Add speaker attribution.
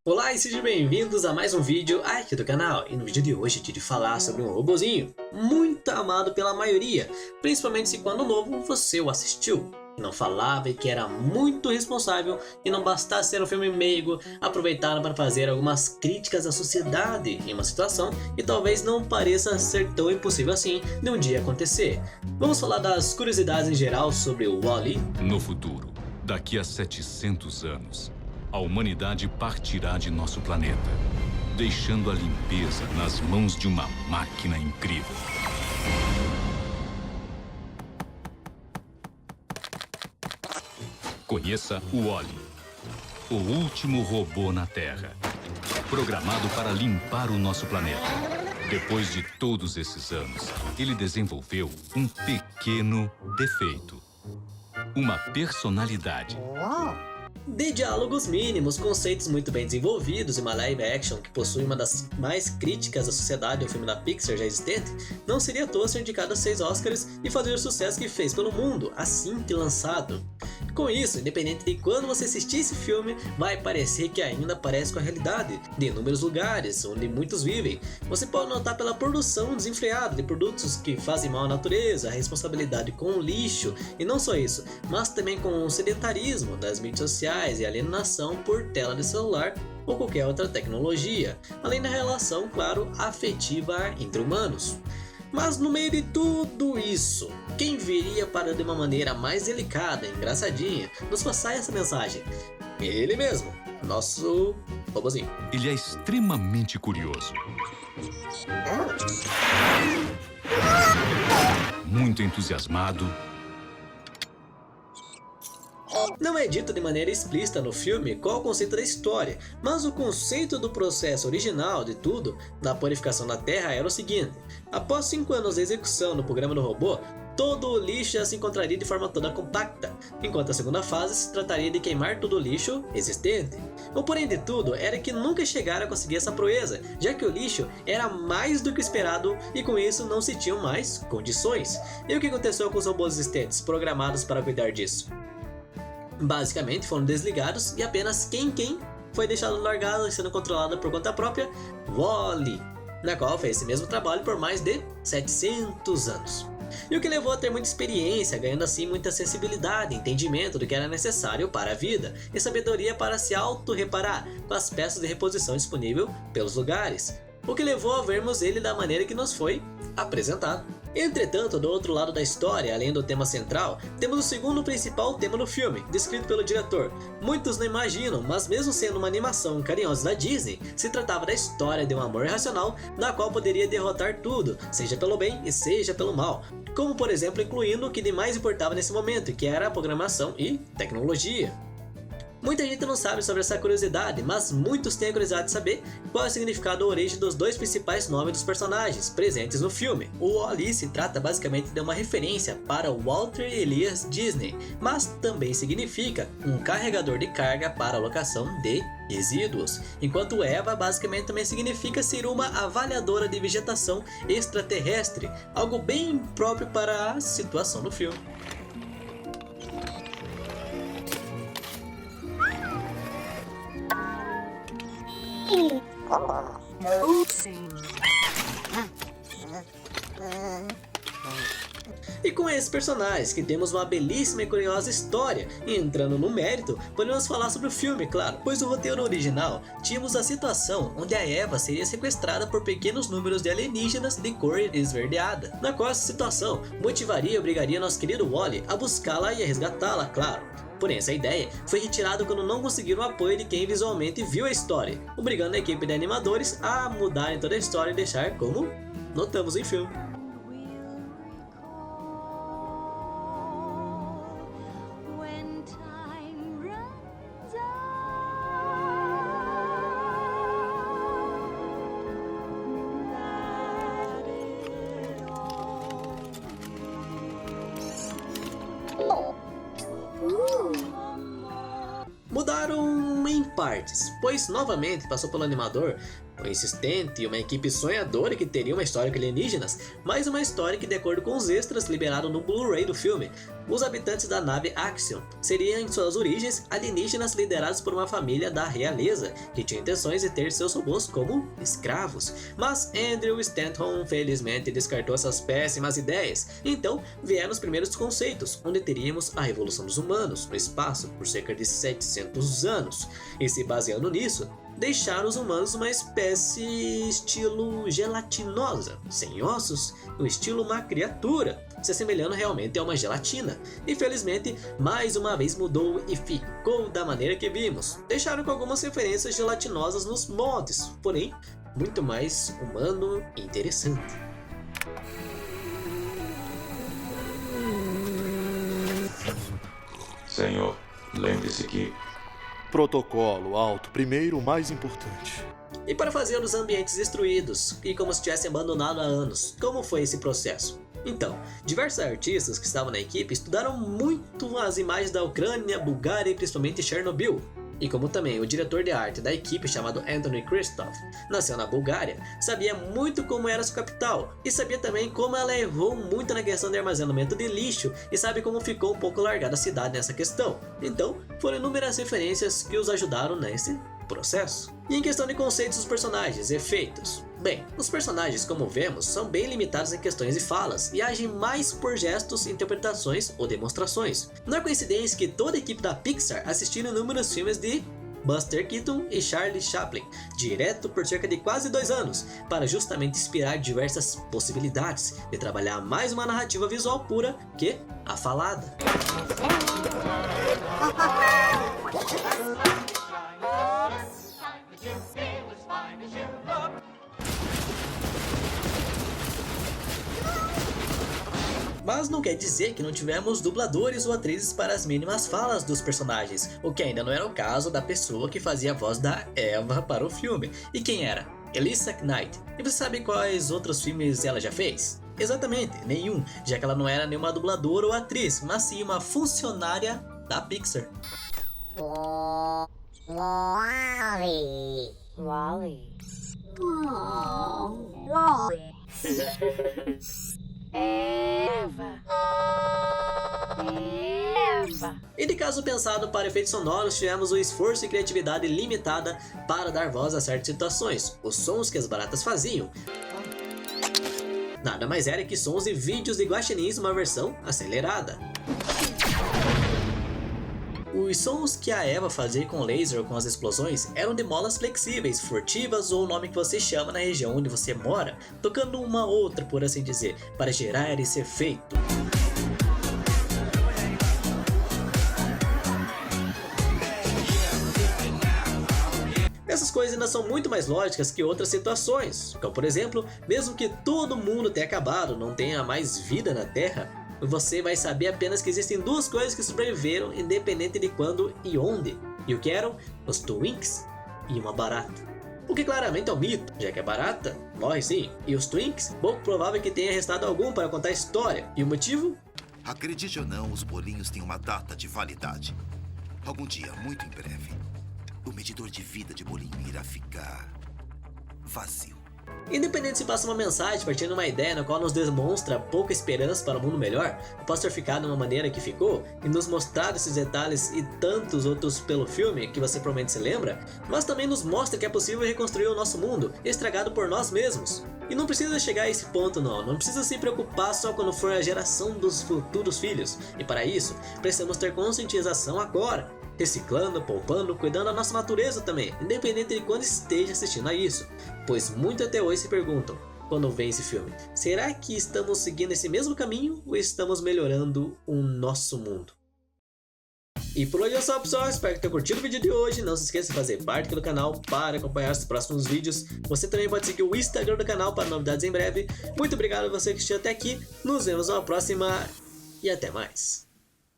Speaker 1: Olá e sejam bem-vindos a mais um vídeo aqui do canal. E no vídeo de hoje eu tive falar sobre um robozinho muito amado pela maioria, principalmente se quando novo você o assistiu. Que não falava e que era muito responsável e não bastasse ser um filme meigo, aproveitaram para fazer algumas críticas à sociedade em uma situação que talvez não pareça ser tão impossível assim de um dia acontecer. Vamos falar das curiosidades em geral sobre o Wall-E.
Speaker 2: No futuro, daqui a 700 anos, a humanidade partirá de nosso planeta, deixando a limpeza nas mãos de uma máquina incrível. Conheça o Wall-E, o último robô na Terra, programado para limpar o nosso planeta. Depois de todos esses anos, ele desenvolveu um pequeno defeito: uma personalidade.
Speaker 1: De diálogos mínimos, conceitos muito bem desenvolvidos e uma live action que possui uma das mais críticas da sociedade ao filme da Pixar já existente, não seria à toa ser indicado a 6 Oscars e fazer o sucesso que fez pelo mundo assim que lançado. Com isso, independente de quando você assistir esse filme, vai parecer que ainda parece com a realidade de inúmeros lugares onde muitos vivem. Você pode notar pela produção desenfreada de produtos que fazem mal à natureza, a responsabilidade com o lixo, e não só isso, mas também com o sedentarismo das mídias sociais e alienação por tela de celular ou qualquer outra tecnologia, além da relação, claro, afetiva entre humanos. Mas no meio de tudo isso, quem viria para de uma maneira mais delicada e engraçadinha nos passar essa mensagem? Ele mesmo, nosso robozinho.
Speaker 2: Ele é extremamente curioso, muito entusiasmado.
Speaker 1: Não é dito de maneira explícita no filme qual o conceito da história, mas o conceito do processo original de tudo, da purificação da Terra, era o seguinte: após 5 anos de execução no programa do robô, todo o lixo já se encontraria de forma toda compacta, enquanto a segunda fase se trataria de queimar todo o lixo existente. O porém de tudo era que nunca chegaram a conseguir essa proeza, já que o lixo era mais do que esperado e com isso não se tinham mais condições. E o que aconteceu com os robôs existentes, programados para cuidar disso? Basicamente foram desligados e apenas quem foi deixado largado e sendo controlado por conta própria, Wall-E, na qual fez esse mesmo trabalho por mais de 700 anos. E o que levou a ter muita experiência, ganhando assim muita sensibilidade, entendimento do que era necessário para a vida e sabedoria para se auto-reparar com as peças de reposição disponível pelos lugares, o que levou a vermos ele da maneira que nos foi apresentado. Entretanto, do outro lado da história, além do tema central, temos o segundo principal tema do filme, descrito pelo diretor. Muitos não imaginam, mas mesmo sendo uma animação carinhosa da Disney, se tratava da história de um amor irracional, na qual poderia derrotar tudo, seja pelo bem e seja pelo mal, como por exemplo incluindo o que de mais importava nesse momento, que era a programação e tecnologia. Muita gente não sabe sobre essa curiosidade, mas muitos têm a curiosidade de saber qual é o significado ou origem dos dois principais nomes dos personagens presentes no filme. O Wall-E se trata basicamente de uma referência para Walter Elias Disney, mas também significa um carregador de carga para alocação de resíduos, enquanto Eva basicamente também significa ser uma avaliadora de vegetação extraterrestre, algo bem próprio para a situação do filme. E com esses personagens que temos uma belíssima e curiosa história, e entrando no mérito, podemos falar sobre o filme, claro, pois no roteiro original tínhamos a situação onde a Eva seria sequestrada por pequenos números de alienígenas de cor esverdeada, na qual essa situação motivaria e obrigaria nosso querido Wall-E a buscá-la e a resgatá-la, claro. Porém, essa ideia foi retirada quando não conseguiram o apoio de quem visualmente viu a história, obrigando a equipe de animadores a mudarem toda a história e deixar como notamos em filme. Mudaram em partes, pois novamente passou pelo animador insistente e uma equipe sonhadora que teria uma história com alienígenas, mas uma história que, de acordo com os extras liberados no Blu-ray do filme, os habitantes da nave Axiom seriam em suas origens alienígenas liderados por uma família da realeza, que tinha intenções de ter seus robôs como escravos. Mas Andrew Stanton felizmente descartou essas péssimas ideias, então vieram os primeiros conceitos, onde teríamos a evolução dos humanos no espaço por cerca de 700 anos, e se baseando nisso, deixar os humanos uma espécie estilo gelatinosa, sem ossos, no estilo uma criatura, se assemelhando realmente a uma gelatina. Infelizmente, mais uma vez mudou e ficou da maneira que vimos. Deixaram com algumas referências gelatinosas nos mods, porém, muito mais humano e interessante.
Speaker 3: Senhor, lembre-se que...
Speaker 4: Protocolo alto, primeiro o mais importante.
Speaker 1: E para fazer os ambientes destruídos, e como se tivessem abandonado há anos, como foi esse processo? Então, diversos artistas que estavam na equipe estudaram muito as imagens da Ucrânia, Bulgária e principalmente Chernobyl. E como também o diretor de arte da equipe, chamado Anthony Christoph, nasceu na Bulgária, sabia muito como era sua capital, e sabia também como ela errou muito na questão de armazenamento de lixo, e sabe como ficou um pouco largada a cidade nessa questão. Então, foram inúmeras referências que os ajudaram nesse processo. E em questão de conceitos dos personagens, efeitos. Bem, os personagens, como vemos, são bem limitados em questões de falas e agem mais por gestos, interpretações ou demonstrações. Não é coincidência que toda a equipe da Pixar assistiu inúmeros filmes de Buster Keaton e Charlie Chaplin, direto por cerca de quase 2 anos, para justamente inspirar diversas possibilidades de trabalhar mais uma narrativa visual pura que a falada. Mas não quer dizer que não tivemos dubladores ou atrizes para as mínimas falas dos personagens, o que ainda não era o caso da pessoa que fazia a voz da Eva para o filme. E quem era? Elissa Knight. E você sabe quais outros filmes ela já fez? Exatamente, nenhum, já que ela não era nenhuma dubladora ou atriz, mas sim uma funcionária da Pixar.
Speaker 5: Wally. Wally. Eva.
Speaker 1: E de caso pensado para efeitos sonoros, tivemos o esforço e criatividade limitada para dar voz a certas situações, os sons que as baratas faziam. Nada mais era que sons e vídeos de guaxinins, uma versão acelerada. Os sons que a Eva fazia com o laser ou com as explosões eram de molas flexíveis, furtivas ou o nome que você chama na região onde você mora, tocando uma outra, por assim dizer, para gerar esse efeito. Essas coisas ainda são muito mais lógicas que outras situações, como por exemplo, mesmo que todo mundo tenha acabado, não tenha mais vida na Terra, você vai saber apenas que existem 2 coisas que sobreviveram, independente de quando e onde. E o que eram? Os Twinks e uma barata. O que claramente é um mito, já que a barata morre sim, e os Twinks, pouco provável que tenha restado algum para contar a história. E o motivo?
Speaker 6: Acredite ou não, os bolinhos têm uma data de validade. Algum dia, muito em breve, o medidor de vida de bolinho irá ficar vazio.
Speaker 1: Independente se passa uma mensagem partindo de uma ideia na qual nos demonstra pouca esperança para um mundo melhor, após ter ficado de uma maneira que ficou, e nos mostrar esses detalhes e tantos outros pelo filme, que você provavelmente se lembra, mas também nos mostra que é possível reconstruir o nosso mundo, estragado por nós mesmos. E não precisa chegar a esse ponto não precisa se preocupar só quando for a geração dos futuros filhos, e para isso, precisamos ter conscientização agora, reciclando, poupando, cuidando da nossa natureza também, independente de quando esteja assistindo a isso, pois muito até hoje se perguntam, quando vê esse filme, será que estamos seguindo esse mesmo caminho ou estamos melhorando o nosso mundo? E por hoje é só, pessoal, espero que tenham curtido o vídeo de hoje, não se esqueça de fazer parte aqui do canal para acompanhar os próximos vídeos, você também pode seguir o Instagram do canal para novidades em breve. Muito obrigado a você que assistiu até aqui, nos vemos na próxima e até mais!